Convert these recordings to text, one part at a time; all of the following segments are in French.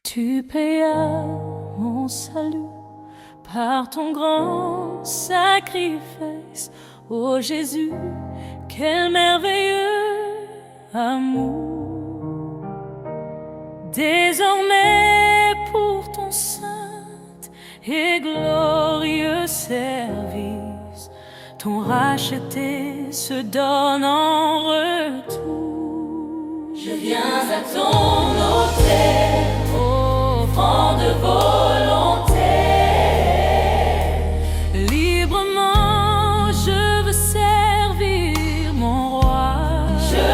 Tu payas mon salut par ton grand sacrifice. Ô Jésus, quel merveilleux amour. Désormais pour ton saint et glorieux service, ton racheté se donne en retour. Je viens à ton autel, offrande volontaire. Librement je veux servir mon roi. Je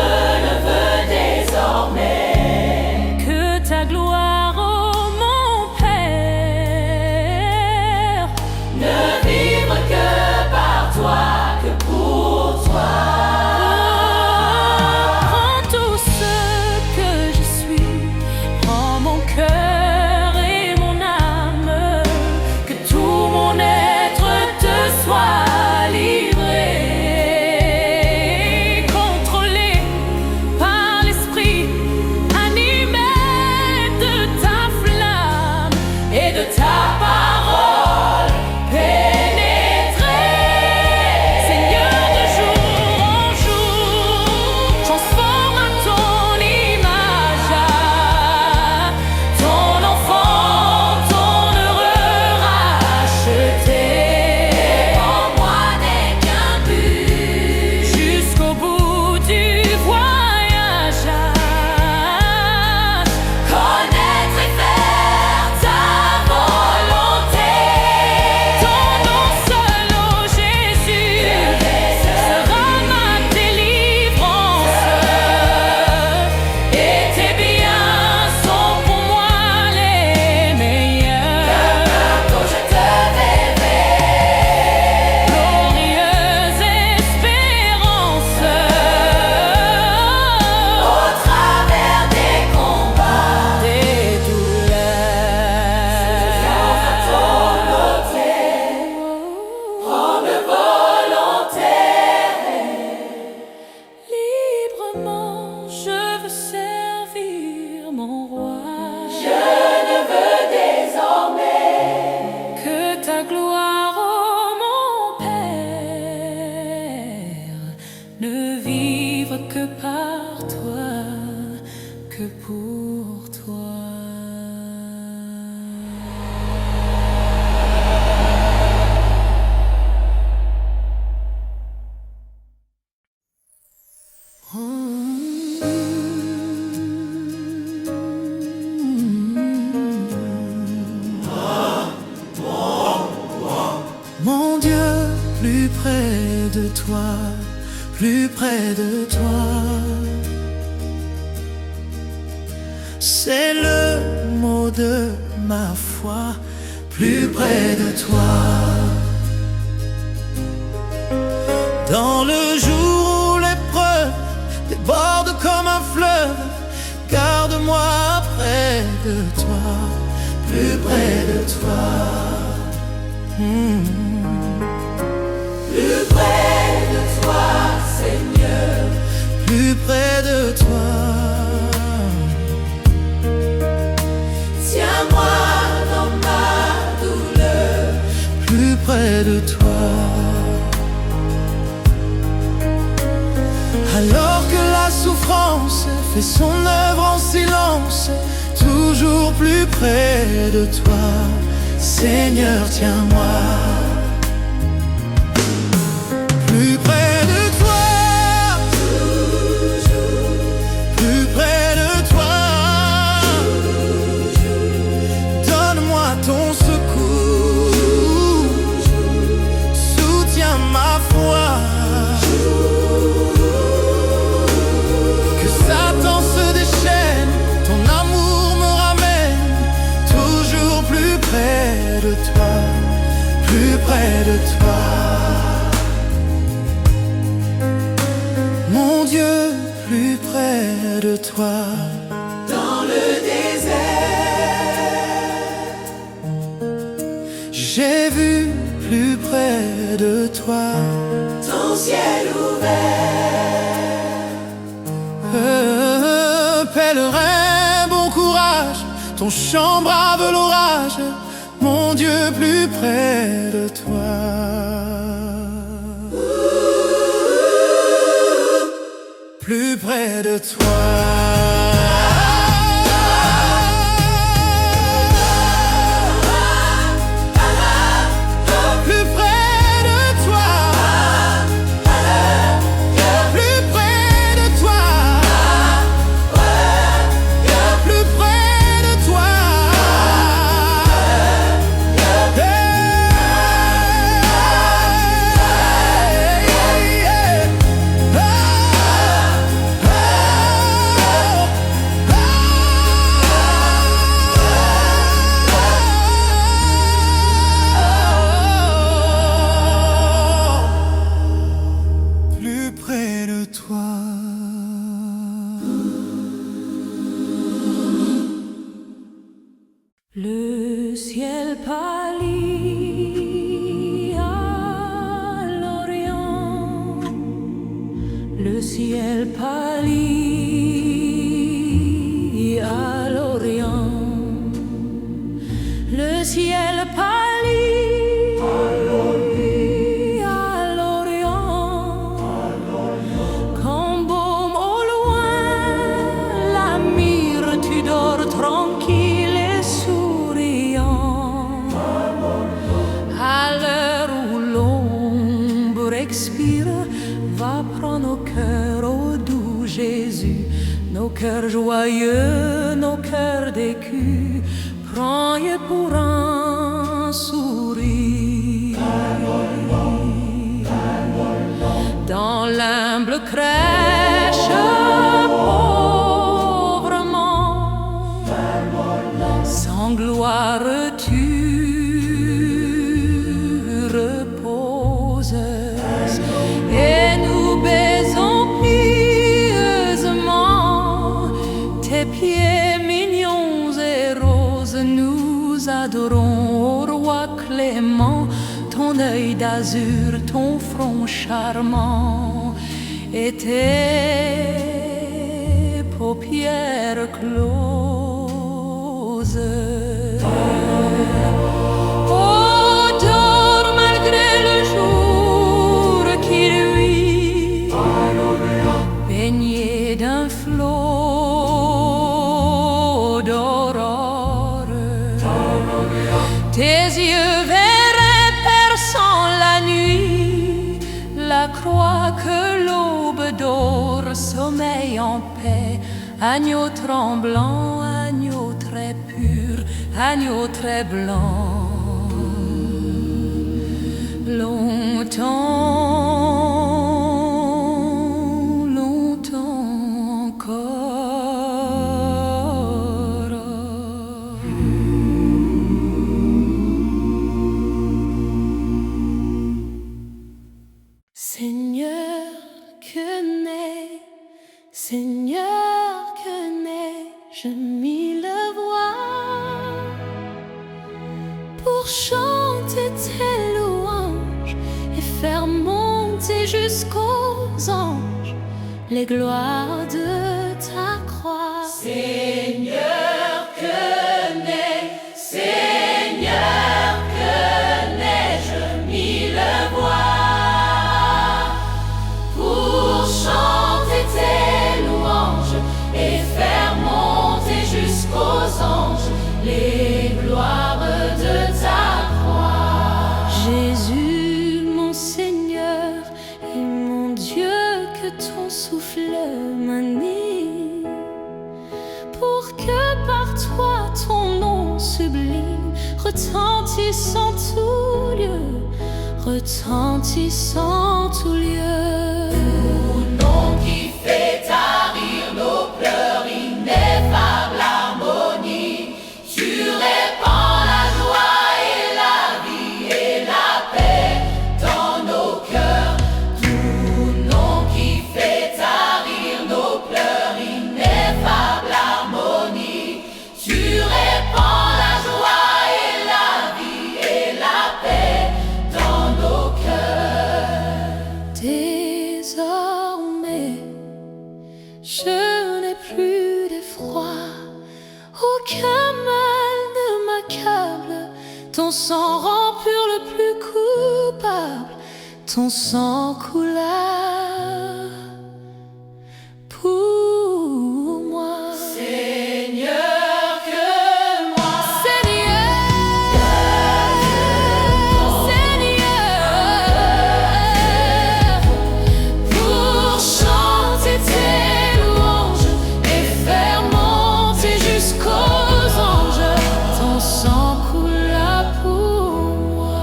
le veux désormais. Que ta gloire, ô mon Père, Ne vivre que par toi, que pour toi. prends tout ce que je suis, prends mon cœur et mon âme, que tout mon être te soit livré, contrôlé par l'esprit, animé de ta flamme Et de ta parole pénétrer. Seigneur, de jour en jour, transforme à ton image Ton enfant, ton heureux racheté. En moi n'est qu'un but. jusqu'au bout du voyage. Connaître et faire ta volonté. Ton nom seul, ô Jésus, sera ma délivrance. Et tes biens Sont pour moi les meilleurs. quand je te verrai. Glorieuse espérance. Au travers des combats, Des prendre volontaire. Librement, je veux servir mon roi. Je ne veux désormais Que ta gloire, ô mon Père, ne vive que par toi, que pour toi. Mon Dieu, plus près de toi, plus près de toi. C'est le mot de ma foi, plus près de toi. Dans le jour où l'épreuve déborde comme un fleuve, garde-moi près de toi, plus près de toi. plus près de toi, Seigneur. Plus près de toi. Tiens-moi dans ma douleur. Plus près de toi. Alors que la souffrance fait son œuvre en silence, toujours plus près de toi, Seigneur, tiens-moi. Plus près de toi, plus près de toi. Donne-moi ton secours, soutiens ma foi. Que Satan se déchaîne, ton amour me ramène toujours plus près de toi, plus près de toi. Mon Dieu, plus près de toi. Dans le désert, J'ai vu plus près de toi. ton ciel ouvert. Pèlerin, bon courage, ton ton chant brave l'orage, mon Dieu, plus près de toi. Plus près de toi. Le ciel pâlit à l'Orient, le ciel pâlit à l'Orient, le ciel pâlit à l'Orient, comme baume au loin, la mire, tu dors tranquille. Expire, va prendre nos cœurs au doux Jésus, nos cœurs joyeux, nos cœurs d'écus, prends-les pour un sourire. Dans l'humble crèche, pauvrement, sans gloire tu reposes. Et nous baisons pieusement tes pieds mignons et roses. Nous adorons, ô roi clément, ton œil d'azur, ton front charmant et tes paupières closes. D'un flot d'aurore, tes yeux verraient perçant la nuit la croix que l'aube dore. Sommeil en paix, agneau tremblant, agneau très pur, agneau très blanc. Seigneur, que n'ai-je mis le voix pour chanter tes louanges et faire monter jusqu'aux anges les gloires de ta croix. Seigneur, que n'ai-je mis le voix pour chanter tes louanges et faire monter jusqu'aux anges les gloires de ta croix. Jésus, mon Seigneur et mon Dieu, que ton souffle m'anime, pour que par toi ton nom sublime retentisse en tout lieu, retentisse en tout lieu. Nom qui fait tarir nos pleurs, ineffable harmonie, tu répands la joie et la vie et la paix dans nos cœurs. Tout nom qui fait tarir nos pleurs, ineffable harmonie, tu répands la joie et la vie et la paix dans nos cœurs. Ton sang rend pur le plus coupable, ton sang coula pour moi. Seigneur, que moi, Seigneur, pour chanter tes louanges et faire monter jusqu'aux anges, ton sang coula pour moi.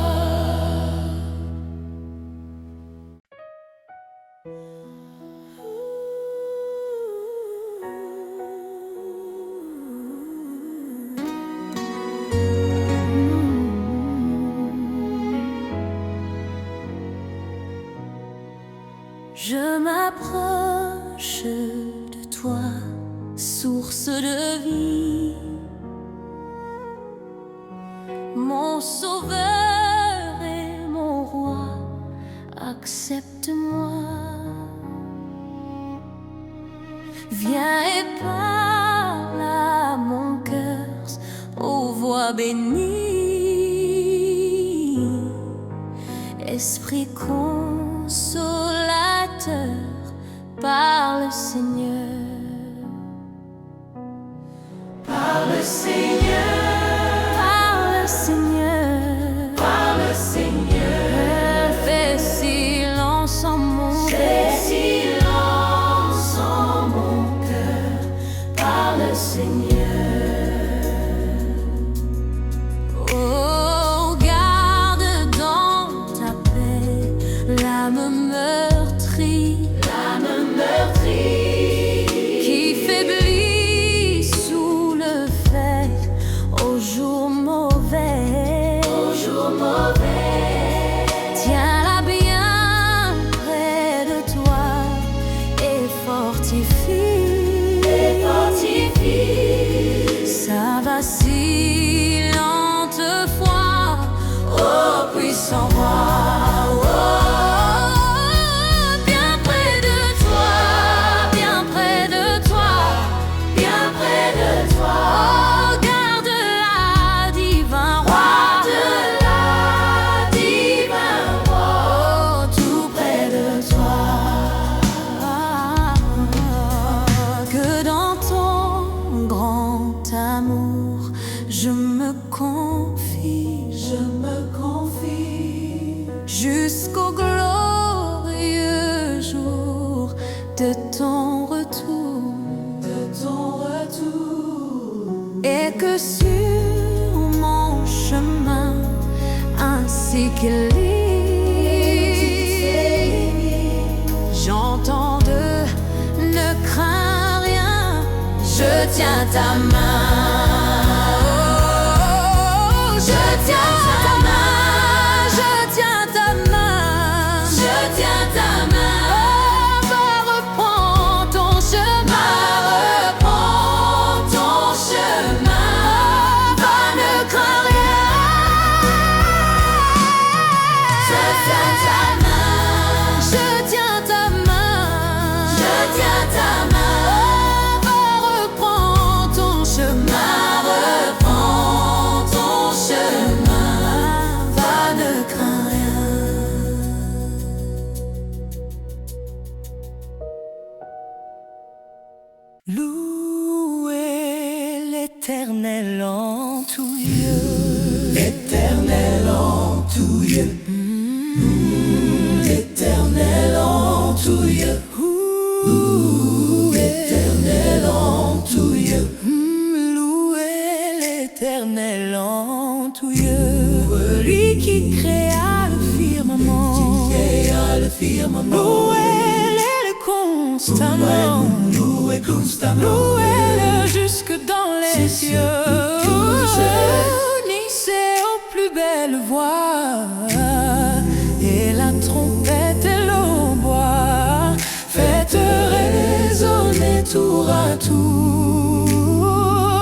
Je m'approche de toi, source de vie, mon sauveur et mon roi, accepte-moi. Viens et parle à mon cœur aux voix bénies, Esprit consolateur, parle Seigneur. parle Seigneur, Parle Seigneur, parle Seigneur, fais silence en mon fais cœur. silence en mon cœur, parle Seigneur. Oh, garde dans ta paix l'âme meurtrie, qui faiblit sous le fait au jour mauvais. Tiens-la bien près de toi et fortifie sa vacillante foi, ô puissant roi. Oh, bien près de toi, bien près de toi, Bien près de toi, oh, garde-la, divin roi. de la divin roi, Oh, tout près de toi. Que dans ton grand amour je me confie, jusqu'au glorieux jour de ton retour. Et que sur mon chemin ainsi qu'il lit, j'entende ne crains rien, je tiens ta main. Oh, je tiens ta main, je tiens ta main, je tiens ta main, oh, va reprends ton chemin, reprends ton chemin, va ne crains rien. je tiens ta main, Je tiens ta main, je tiens ta main, va reprends ton chemin, reprends ton chemin, va ne crains rien. Louez l'Éternel en tout lieu. Éternel en tout lieu. Éternel en tout lieu. Éternel en tout lieu. Louez l'Éternel en tout lieu. Lui qui créa le firmament. Louez-le constamment. Louez-le jusque dans les cieux. Unissez aux plus belles voix et la trompette et l'hautbois. Faites résonner tour à tour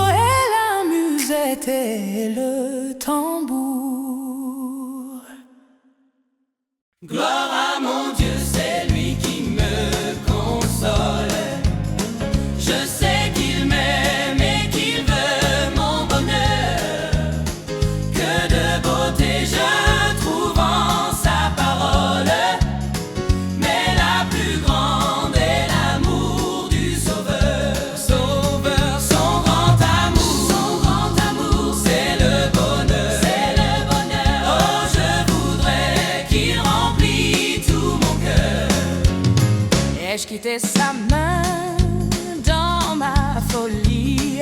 et la musette et le tambour. gloire à mon Dieu, c'est lui qui me console. Je sais qu'il m'aime et qu'il veut mon bonheur. Que de beaux quitter sa main dans ma folie.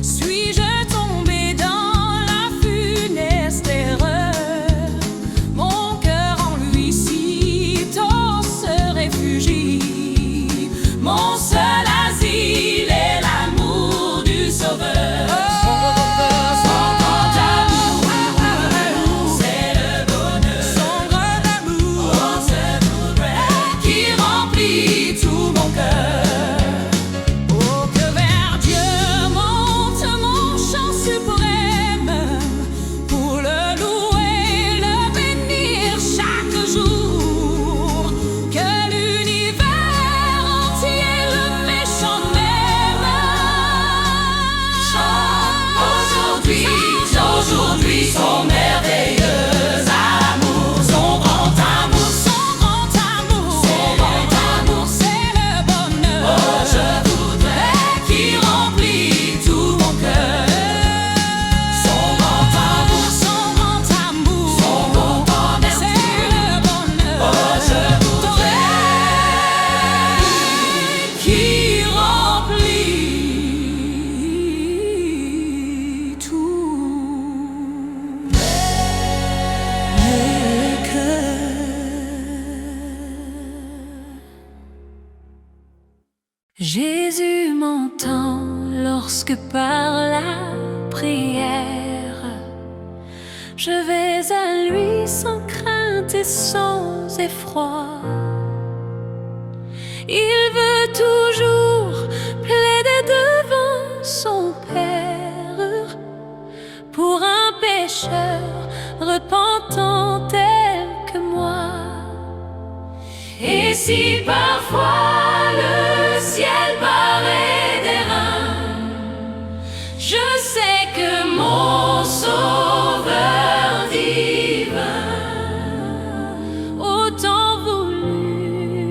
Suis-je tombé dans la funeste erreur? Mon cœur en lui sitôt se réfugie. Mon seul asile est l'amour du Sauveur. Aujourd'hui, son merveilleux amour, son grand amour, c'est le bonheur. Oh, je voudrais qu'il remplisse tout mon cœur. Son grand amour, son grand amour, c'est le bonheur. Oh, je voudrais qu'il remplisse tout. Jésus m'entend lorsque par la prière je vais à lui sans crainte et sans effroi. Il veut toujours plaider devant son Père pour un pécheur repentant tel que moi. Et si parfois le ciel paraît d'airain, je sais que mon Sauveur divin, autant voulu,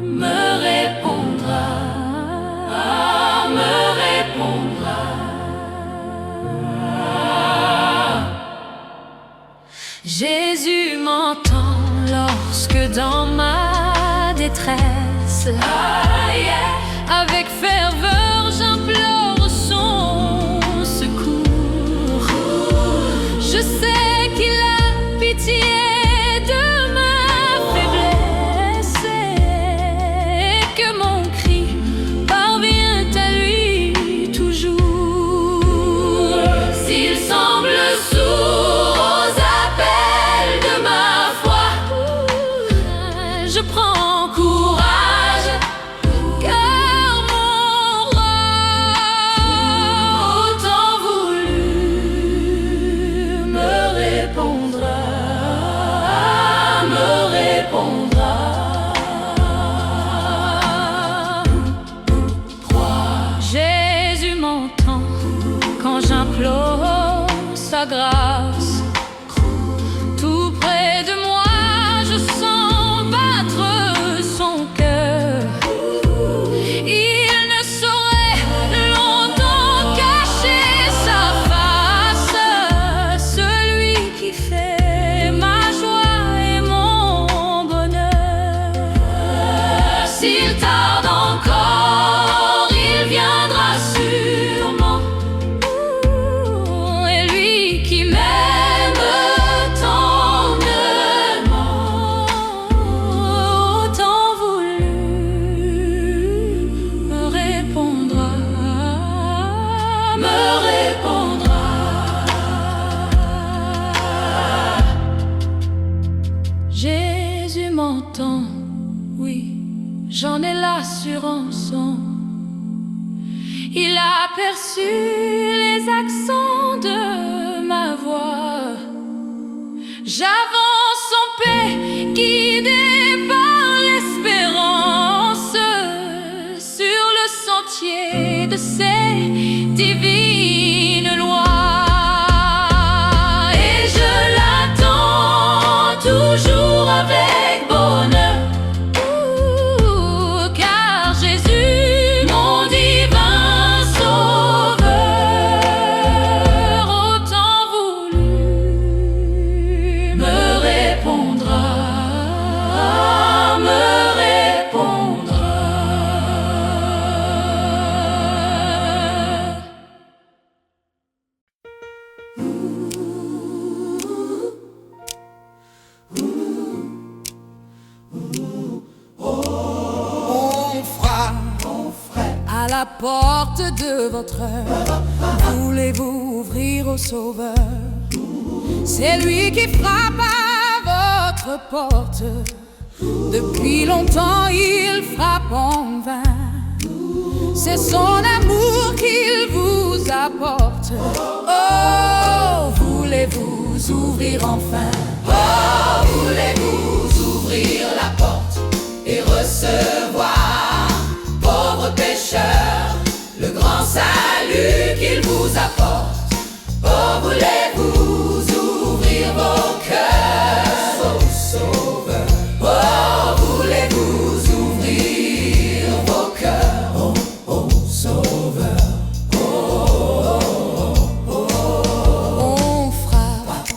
me répondra, me répondra. Jésus m'entend lorsque dans ma détresse, avec ferveur j'implore son secours. Je sais qu'il a pitié de ma faiblesse et que mon cri parvient à lui toujours. S'il semble sourd aux appels de ma foi, je prends courage, car mon roi, autant voulu, me répondra, me répondra. Jésus m'entend quand j'implore sa grâce. Tout près de moi, je sens battre son cœur. Il ne saurait longtemps cacher sa face, celui qui fait ma joie et mon bonheur. S'il tarde encore, il viendra sûrement. Et lui qui m'aime tendrement, autant voulu, me répondra, me répondra. Jésus m'entend, oui, j'en ai l'assurance. Il a perçu les accents de ma voix. J'avance en paix, guidé par l'espérance, sur le sentier de ses divines lois. Et je l'attends toujours avec bonheur, car Jésus, mon divin Sauveur, la porte de votre heure, voulez-vous ouvrir au Sauveur? C'est lui qui frappe à votre porte. Depuis longtemps il frappe en vain. C'est son amour qu'il vous apporte. Oh, voulez-vous ouvrir enfin? Oh, voulez-vous ouvrir la porte et recevoir, pauvre pécheur, le grand salut qu'il vous apporte? Oh, voulez-vous ouvrir vos cœurs au Sauveur? Oh, voulez-vous ouvrir vos cœurs au Sauveur? On frappe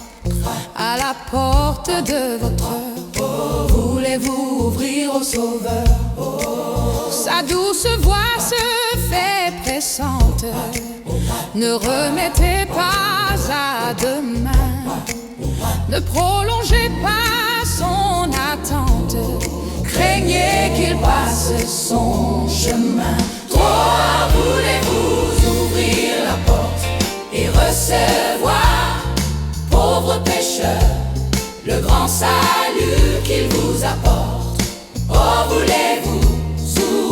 à la porte de votre heure. Voulez-vous ouvrir au Sauveur? Sa douce voix se fait pressante. Ne remettez pas à demain. Ne prolongez pas son attente. Craignez qu'il passe son chemin. Oh, voulez-vous ouvrir la porte et recevoir, pauvre pécheur, le grand salut qu'il vous apporte? Oh, voulez-vous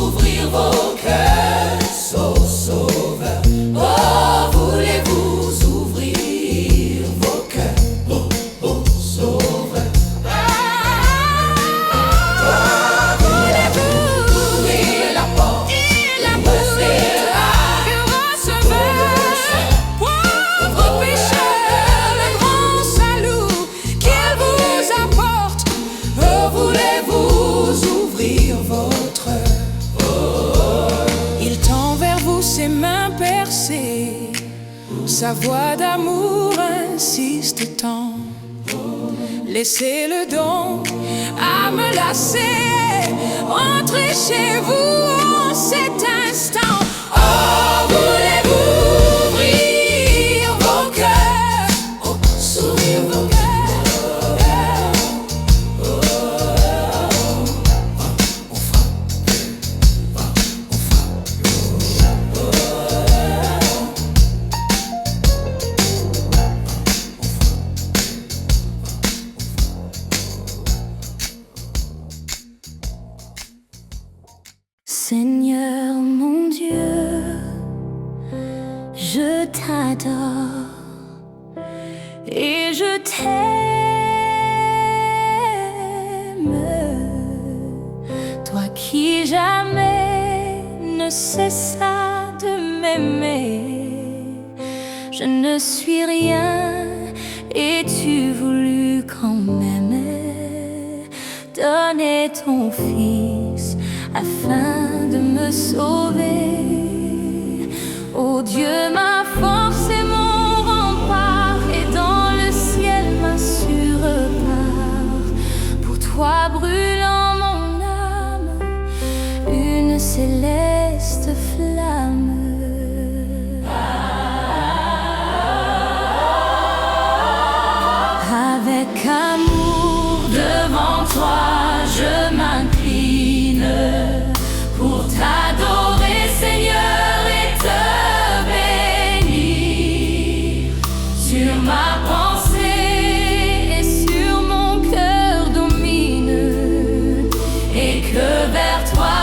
ouvrir vos cœurs au Sauveur? Oh, voulez-vous ouvrir vos cœurs au Sauveur? Oh, voulez-vous ouvrir la porte et recevoir, pauvre pécheur, le grand salut qu'il vous apporte? Oh, voulez-vous ouvrir votre heure? Il tend vers vous ses mains percées, sa voix d'amour insiste tant. Laissez le don à me lasser, entrez chez vous en cet instant. Oh, voulez-vous ouvrir vos cœurs, s'ouvrir vos cœurs? Seigneur mon Dieu, je t'adore et je t'aime. Toi qui jamais ne cessas de m'aimer. Je ne suis rien et tu voulus quand même donner ton Fils afin de me sauver. Oh Dieu, ma force et mon rempart, et dans le ciel ma sûre part. Pour toi brûlant mon âme, une céleste flamme. Avec amour devant toi je m'incline pour t'adorer, Seigneur, et te bénir. Sur ma pensée et sur mon cœur domine, et que vers toi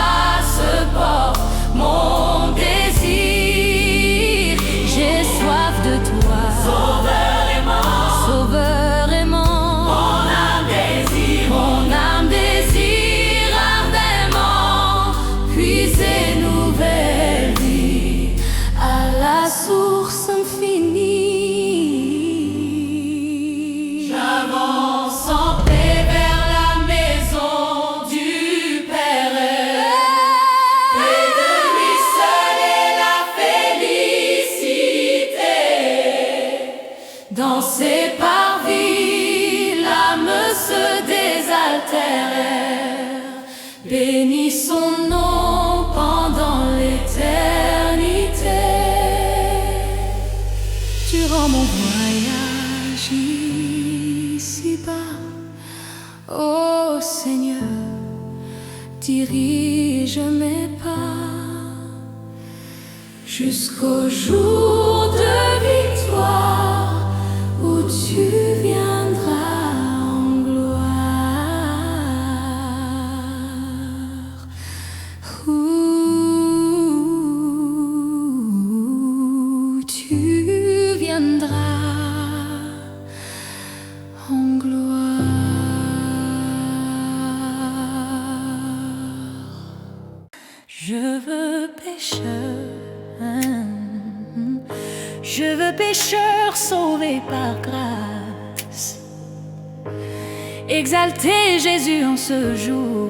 se porte mon désir. J'ai soif de toi, Sauveur aimant, Sauveur aimant. Mon âme désire ardemment puiser nouvelle vie à la source infinie. J'avance en paix vers la maison du Père, et de lui seul est la félicité. Dans ses parvis l'âme se désaltère. Bénis son nom pendant l'éternité. Durant mon voyage ici-bas, ô Seigneur, dirige mes pas. jusqu'au jour de victoire où tu viendras en gloire. Où tu viendras en gloire. Je veux pécheur sauvé par grâce, exalter Jésus en ce jour,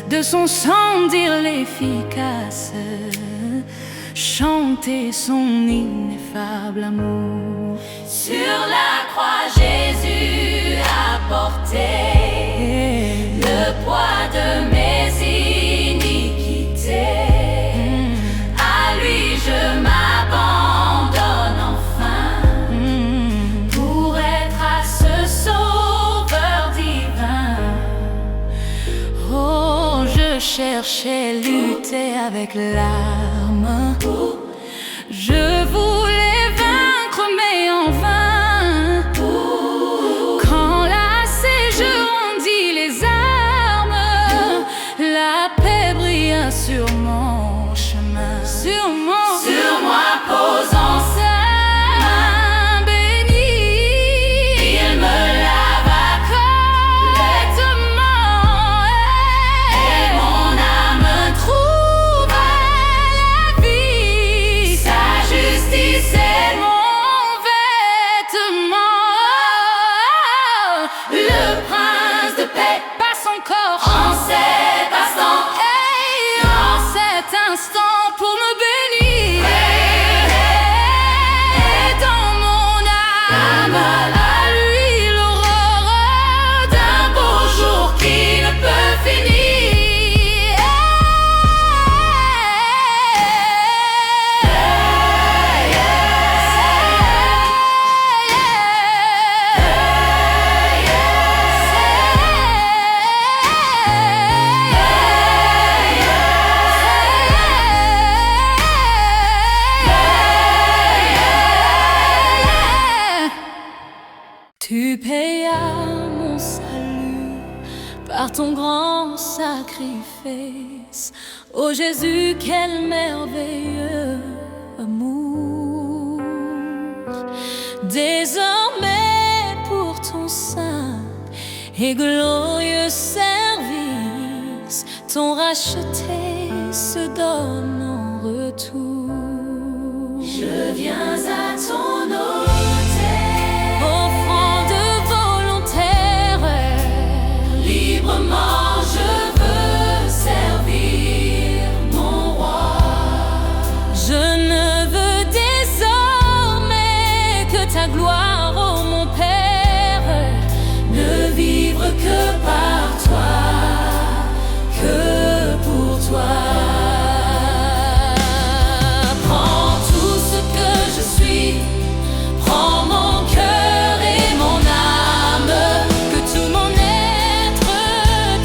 de son sang dire l'efficace, chanter son ineffable amour. Sur la croix, Jésus a porté le poids de mes iniquités. À lui je m'abandonne enfin, pour être à ce sauveur divin. Oh, je cherchais lutter avec l'arme, je voulais vaincre mais en vain. Quand lassé je rendis les armes, la paix brilla sur mon chemin. Sur moi posant sa main bénie, il me lava complètement, et mon âme trouva la vie. Sa justice est mon vêtement. Le prince de paix passe encore en cet instant, en cet instant pour me bénir. Et dans mon âme, à lui l'aurore d'un beau jour qui ne peut finir. Tu payas mon salut par ton grand sacrifice. Ô Jésus, quel merveilleux amour. Désormais pour ton saint et glorieux service, ton racheté se donne en retour. Je viens à ton autel, offrande volontaire, librement je veux servir mon roi. Je ne veux désormais que ta gloire, ô mon Père, ne vivre que par toi, que pour toi. Prends tout ce que je suis, prends mon cœur et mon âme, que tout mon être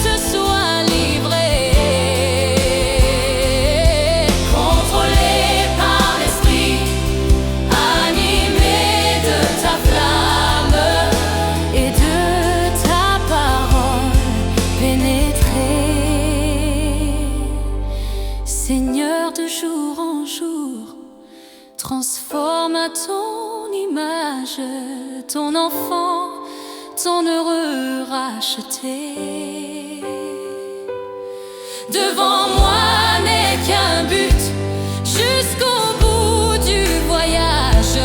te soit livré. Contrôlé par l'esprit, animé de ta flamme et de ta parole pénétré. Seigneur, de jour en jour, transforme à ton image ton enfant, ton heureux racheté. Devant moi n'est qu'un but, jusqu'au bout du voyage,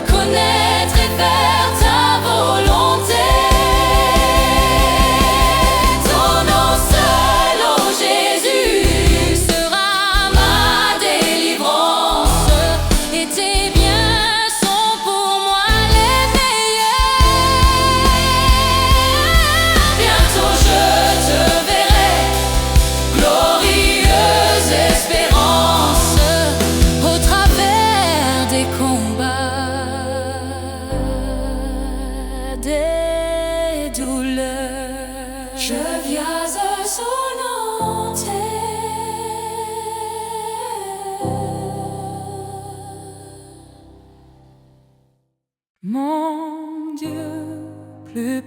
connaître et faire ta volonté. Ton nom seul, ô Jésus, sera ma délivrance, et tes biens sont pour moi les meilleurs. Bientôt je te verrai, glorieuse et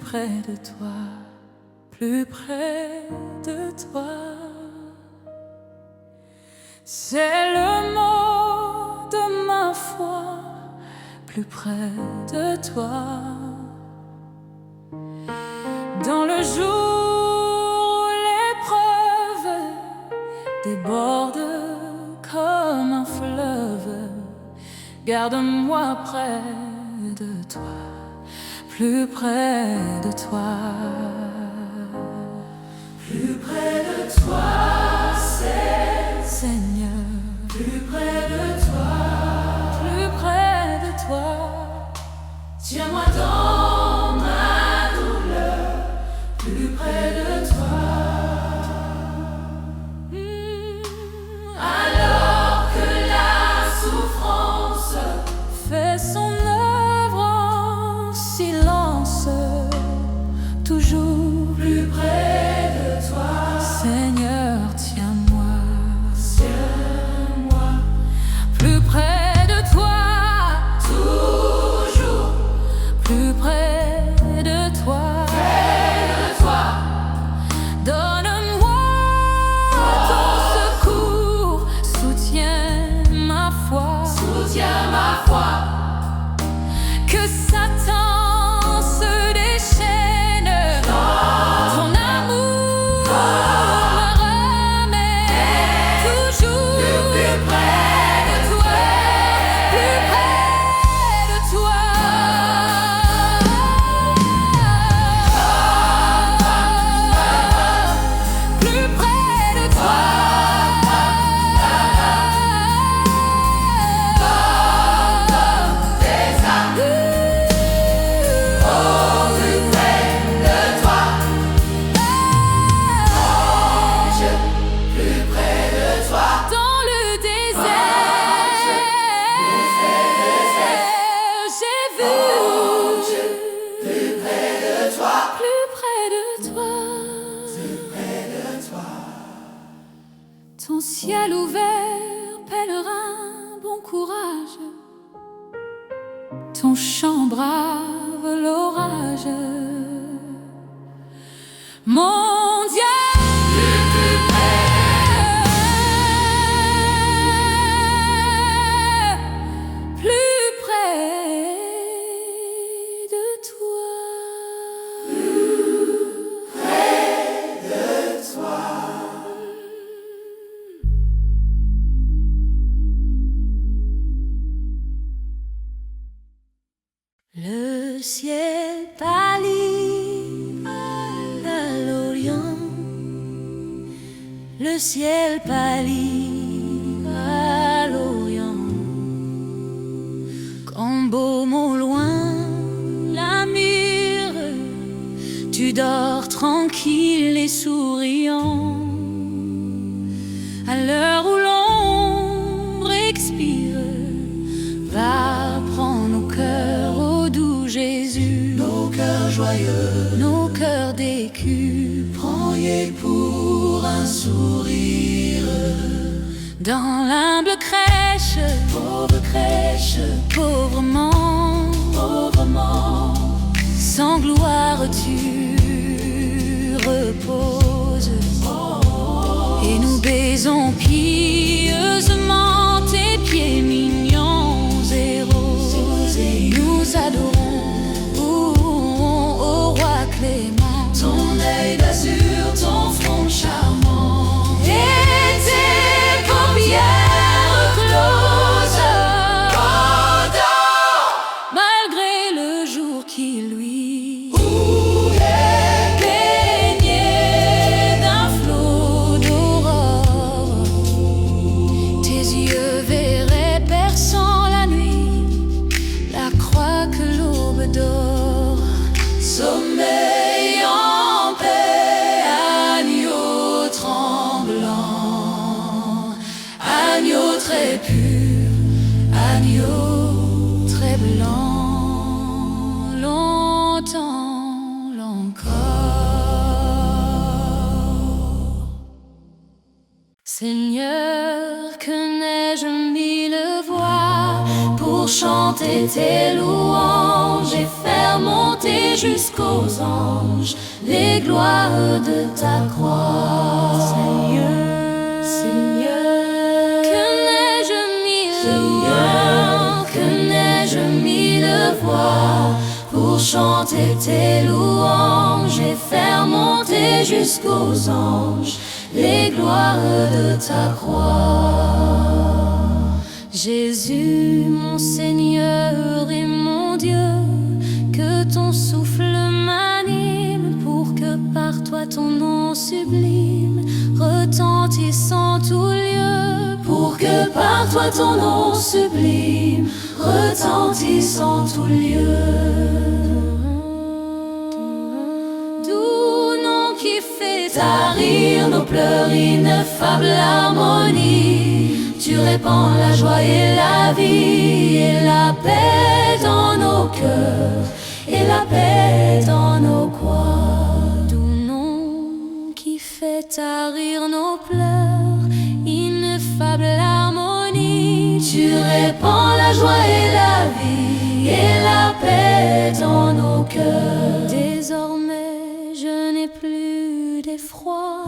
près de toi, plus près de toi. C'est le mot de ma foi, plus près de toi. Dans le jour où l'épreuve déborde comme un fleuve, garde-moi près de toi, plus près de toi. Plus près de toi, Seigneur. Plus près de toi, plus près de toi. Tiens-moi dans ma douleur, plus près de toi. Alors que la souffrance fait son œuvre en silence, toujours plus près de toi. Seigneur, tiens-moi, tiens-moi, plus près de toi, toujours plus près de toi. Donne-moi ton secours, soutiens ma foi, que Satan se déchaîne, ton amour me ramène toujours plus près de toi, plus près de toi. Plus près de toi. Dans le désert, j'ai vu plus près de toi, plus près de toi. Ton ciel ouvert, pèlerin, bon courage. Ton chant brave l'orage. Mon Dieu, plus près de toi. Le ciel pâlit à l'Orient, le ciel pâlit à l'Orient. Quand baume au loin la mire, tu dors tranquille et souriant. À l'heure où l'ombre expire, va prendre nos cœurs au doux Jésus. Nos cœurs joyeux, nos cœurs d'écu, prends-les pour un sourire. Dans l'humble crèche, pauvrement, sans gloire tu reposes. Et nous baisons pieusement tes pieds mignons et roses. Nous adorons au roi Clément, ton œil d'azur, ton front charmant et tes paupières closes. Malgré le jour qui lui baigné d'un flot d'aurore, tes yeux verraient perçant la nuit la croix que l'aube dore. Sommeil en paix, agneau tremblant, agneau très pur, agneau très blanc, longtemps encore. Seigneur, que n'ai-je mille voix pour chanter tes louanges et faire monter jusqu'aux anges les gloires de ta croix. Seigneur, Seigneur, que n'ai-je mis de voix, que n'ai-je mis de voix pour chanter tes louanges et faire monter jusqu'aux anges les gloires de ta croix. Jésus, mon Seigneur et mon Dieu, que ton souffle m'anime pour que par toi ton nom sublime retentisse en tout lieu, pour que par toi ton nom sublime retentisse en tout lieu. Doux nom qui fait tarir nos pleurs, ineffable harmonie, tu répands la joie et la vie et la paix dans nos cœurs et la paix dans nos croix. Doux nom qui fait tarir nos pleurs, ineffable harmonie, tu répands la joie et la vie et la paix dans nos cœurs. Désormais je n'ai plus d'effroi,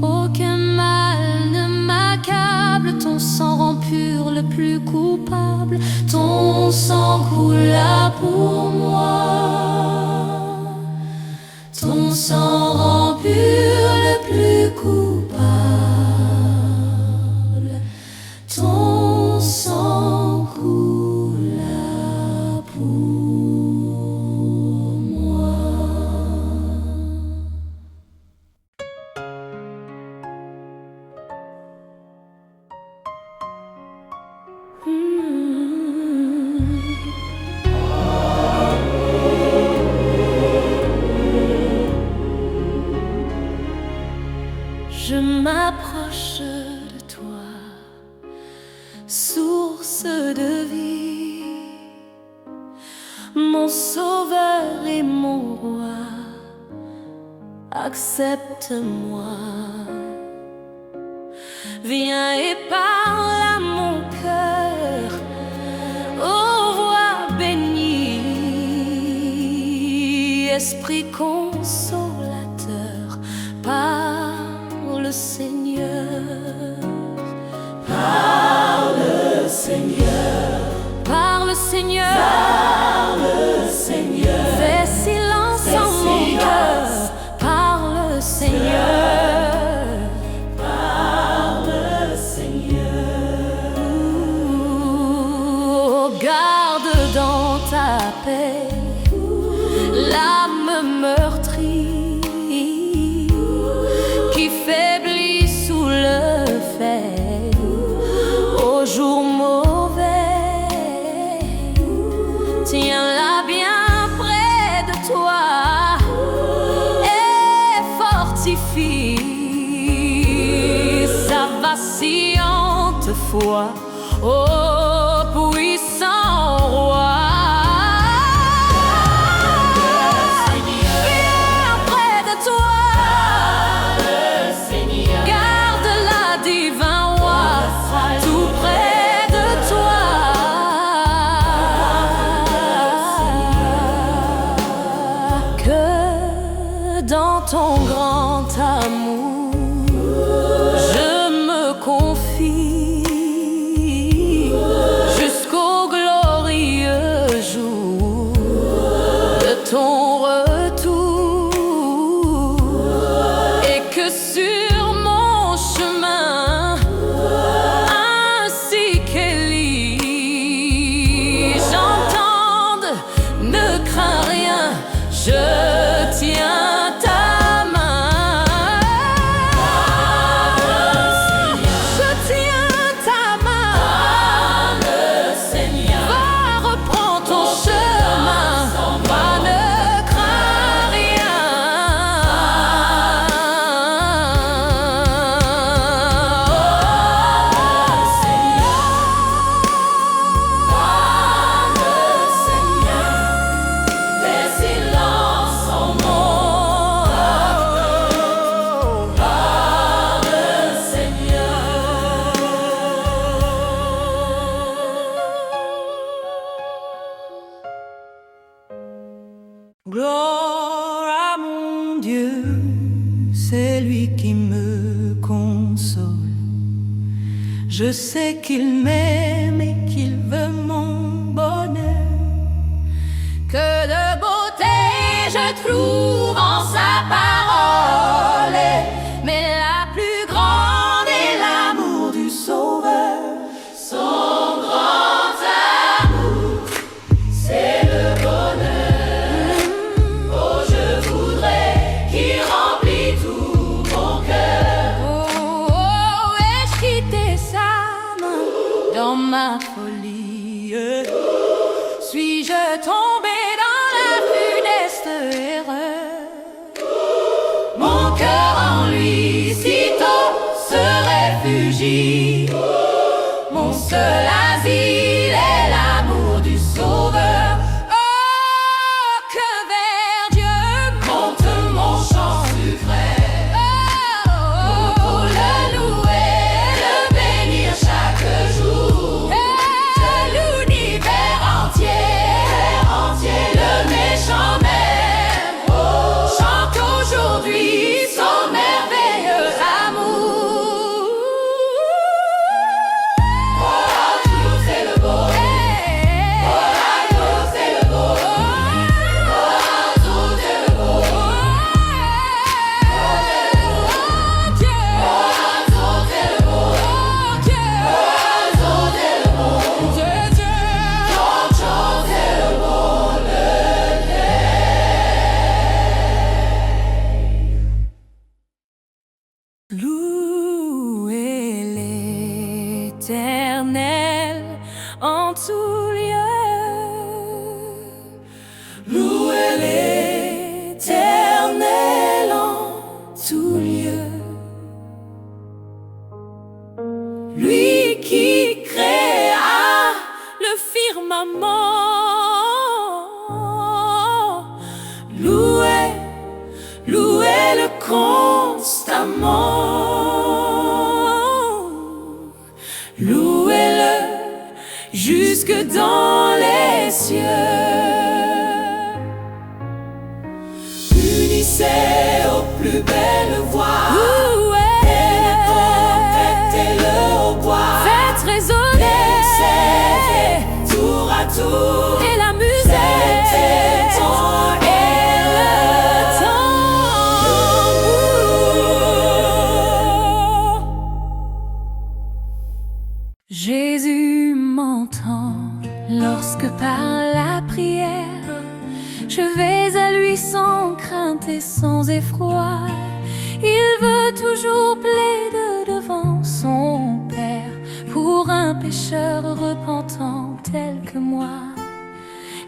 aucun mal ne m'accable, ton sang rend pur le plus coupable, ton sang coula pour moi. Ton sang rend pur le plus coupable, ton sang coula pour moi. Je m'approche de toi, source de vie, mon sauveur et mon roi, accepte-moi. Viens et parle à mon cœur, ô voix bénie, Esprit consolateur, parle Seigneur, parle Seigneur, parle Seigneur, parle Seigneur, fais silence en mon cœur, parle Seigneur, parle Seigneur. Oh, garde dans ta paix l'âme meurtrie qui faiblit sous le fait au jour mauvais. Tiens-la bien près de toi et fortifie sa vacillante foi, ô puissant roi. Dans ton grand amour, je me confie Gloire à mon Dieu, c'est lui qui me console. Je sais qu'il m'aime et qu'il veut mon bonheur. Que de beauté je trouve en sa parole, mais la plus grande est l'amour du Sauveur. Son grand amour, c'est le bonheur. Oh, je voudrais qu'il remplisse tout mon cœur. Oh, oh, ai-je quitté sa main dans ma folie? Suis-je tombé dans la funeste erreur? Mon cœur en lui sitôt se réfugie. Mon seul asile est l'amour du Sauveur. Oh, que vers Dieu monte mon chant sucré. Oh, pour le louer, le bénir chaque jour. De l'univers entier, le méchant même. Oh, chante aujourd'hui son merveilleux amour. Oh, tout c'est le beau. Oh, tout c'est le beau. Oh, tout c'est le beau. Oh, Dieu. Oh, tout c'est le beau. Oh, Dieu. Oh, tout c'est le beau. Dieu, Dieu. Tout c'est le beau. Louez l'Éternel en tout lieu. Louez l'Éternel en tout lieu. Lui qui créa le firmament. Louez-le constamment. Louez-le jusque dans les cieux. Unissez aux plus belles voix. Et le trompette et le hautbois. Faites résonner tour à tour. Et la musique. Jésus m'entend lorsque par la prière je vais à lui sans crainte et sans effroi. Il veut toujours plaider devant son Père pour un pécheur repentant tel que moi.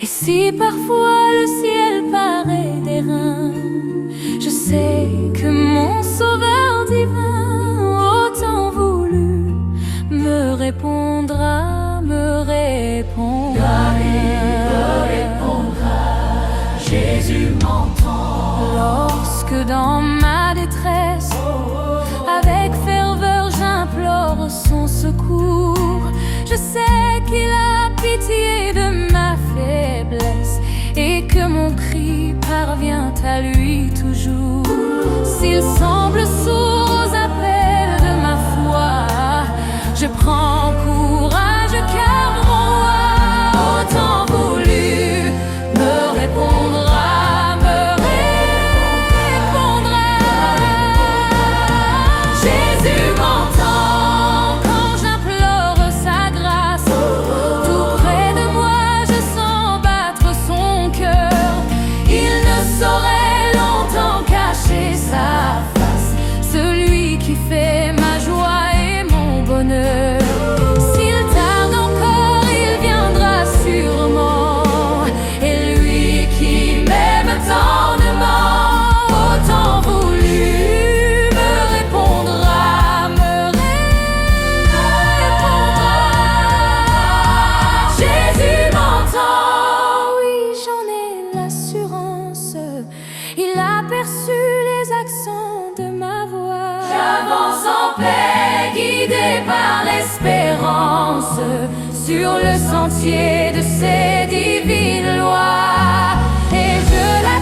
Et si parfois le ciel paraît d'airain, je sais que mon Sauveur divin, au temps voulu, me répondra, me répondra. Jésus m'entend lorsque dans ma détresse, avec ferveur j'implore son secours. Je sais qu'il a pitié de ma faiblesse et que mon cri parvient à lui toujours. S'il semble sourd aux appels de ma foi, je prends courage car mon roi, au temps voulu, me répondra, me répondra. Jésus m'entend quand j'implore sa grâce. Tout près de moi, je sens battre son cœur. Il ne saurait longtemps cacher sa face, celui qui fait ma joie et mon bonheur. S'il tarde encore, il viendra sûrement. Et lui qui m'aime tendrement, au temps voulu, me répondra, me répondra. Jésus m'entend, oui, j'en ai l'assurance. Il a perçu les accents de ma voix. J'avance en paix, guidé par l'espérance, sur le sentier de ses divines lois. Et je la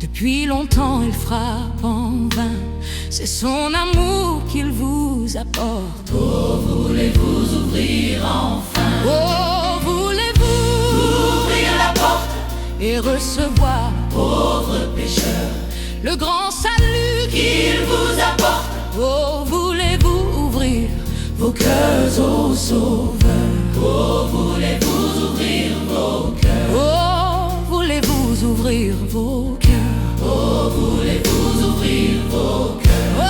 Depuis longtemps il frappe en vain, c'est son amour qu'il vous apporte. Oh, voulez-vous ouvrir enfin? Oh, voulez-vous ouvrir la porte et recevoir, pauvre pécheur, le grand salut qu'il vous apporte? Oh, voulez-vous ouvrir vos cœurs au Sauveur? Oh, voulez-vous ouvrir vos cœurs? Oh, voulez-vous ouvrir vos cœurs? Oh, voulez-vous ouvrir vos cœurs? Oh,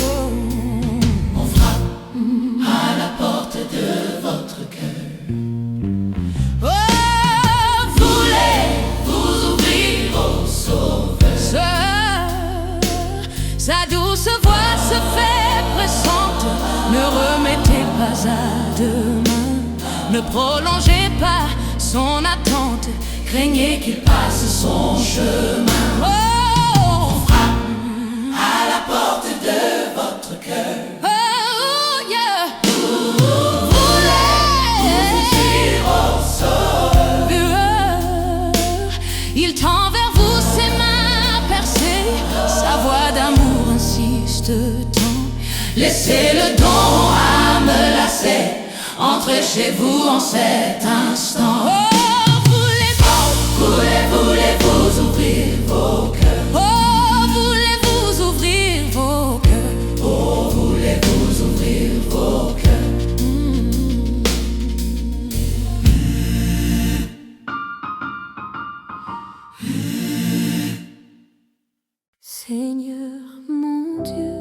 oh. On frappe à la porte de votre cœur. Oh, voulez-vous ouvrir au Sauveur? Sa douce voix se fait pressante. Ne remettez pas à demain, ne prolongez pas son attente. Craignez qu'il passe son chemin. Oh, À la porte de votre cœur. oh, yeah. Ouvrir au Sauveur. Il tend vers vous ses mains percées, sa voix d'amour insiste tant. Laissez le don à me lasser. Entrez chez vous en cet instant. Oh, Voulez-vous ouvrir vos cœurs? oh, voulez-vous ouvrir vos cœurs? Oh, voulez-vous ouvrir vos cœurs? Seigneur mon Dieu,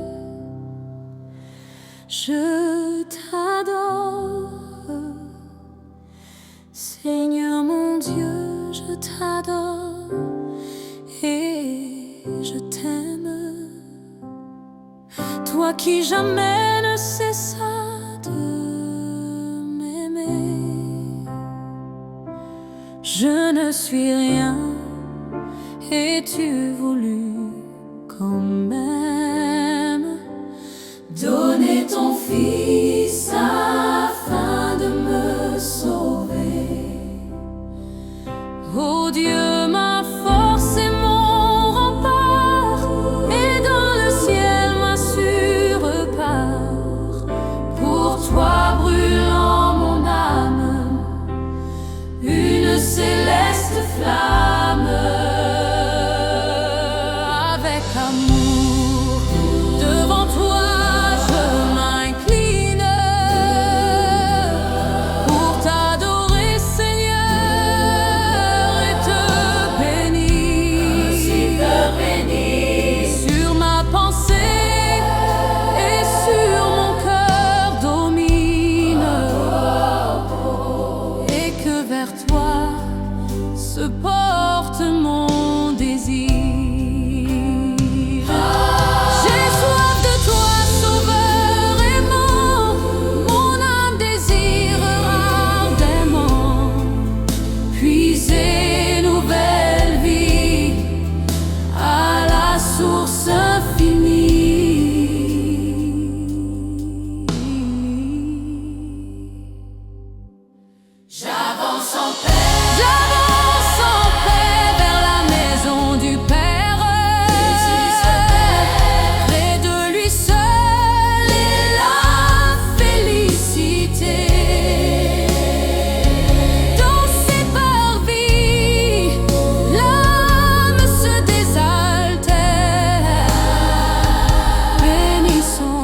je t'adore. Seigneur mon Dieu, je t'adore et je t'aime. Toi qui jamais ne cessas de m'aimer. Je ne suis rien et tu voulus quand même donner ton fils afin de me sauver. Oh Dieu, ma force et mon rempart, et dans le ciel ma sûre part. Pour toi brûlant mon âme, une céleste flamme. Avec amour, devant toi je m'incline pour t'adorer Seigneur et te bénir. Sur ma pensée et sur mon cœur domine, et que vers toi se porte mon désir. J'ai soif de toi, Sauveur aimant, mon âme désire ardemment puiser nouvelle vie à la source infinie. J'avance en paix. J'avance en paix vers la maison du Père. Près de lui seul est la félicité. Dans ses parvis, l'âme se désaltère. Bénis son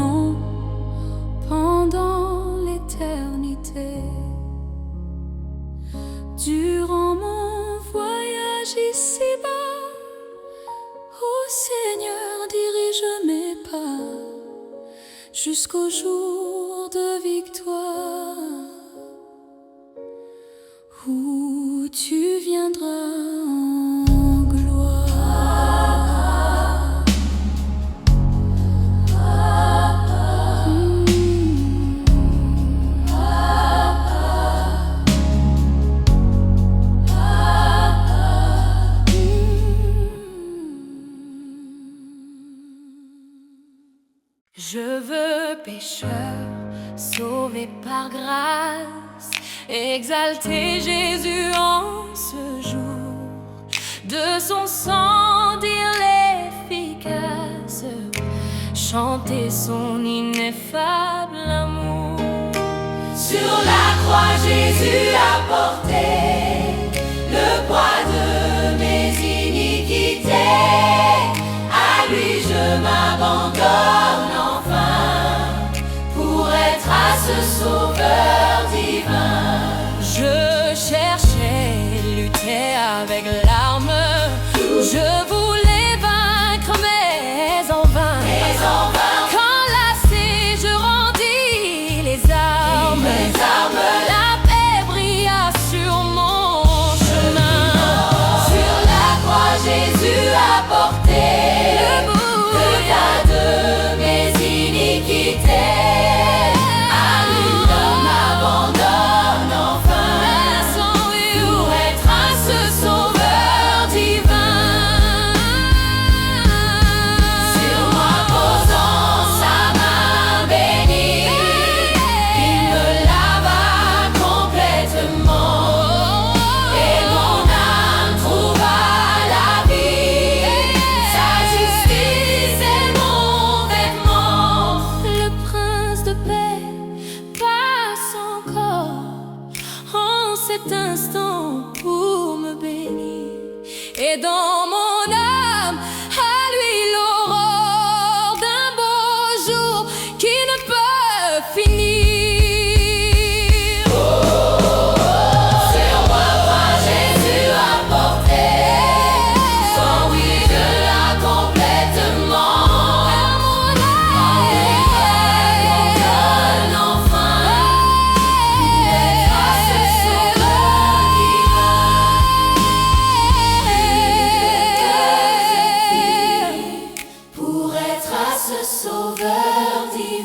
nom pendant l'éternité. Durant mon voyage ici-bas, ô Seigneur, dirige mes pas jusqu'au jour de victoire où tu viendras en gloire. Je veux pécheur, sauvé par grâce, exalter Jésus en ce jour. de son sang dire l'efficace, chanter son ineffable amour. Sur la croix, Jésus a porté le poids de mes iniquités. À lui je m'abandonne enfin pour être à ce sauveur divin. Je cherchais, lutter avec l'arme, je voulais vaincre, mais en vain. Quand lassé, je rendis les armes. La paix brilla sur mon chemin. Sur la croix, Jésus a porté Le le poids de mes iniquités. À lui je m'abandonne enfin pour être à ce sauveur divin. Sur moi posant sa main bénie, il me lava complètement. Et mon âme trouva la vie, sa justice est mon vêtement. Le prince de paix passe encore en cet instant pour me bénir. Et dans mon âme, à lui l'aurore d'un beau jour qui ne peut finir. Sur ma croix, Jésus a porté son oui de la complètement. Donne enfin à ce sauveur divin. Pour être à ce sauveur divin.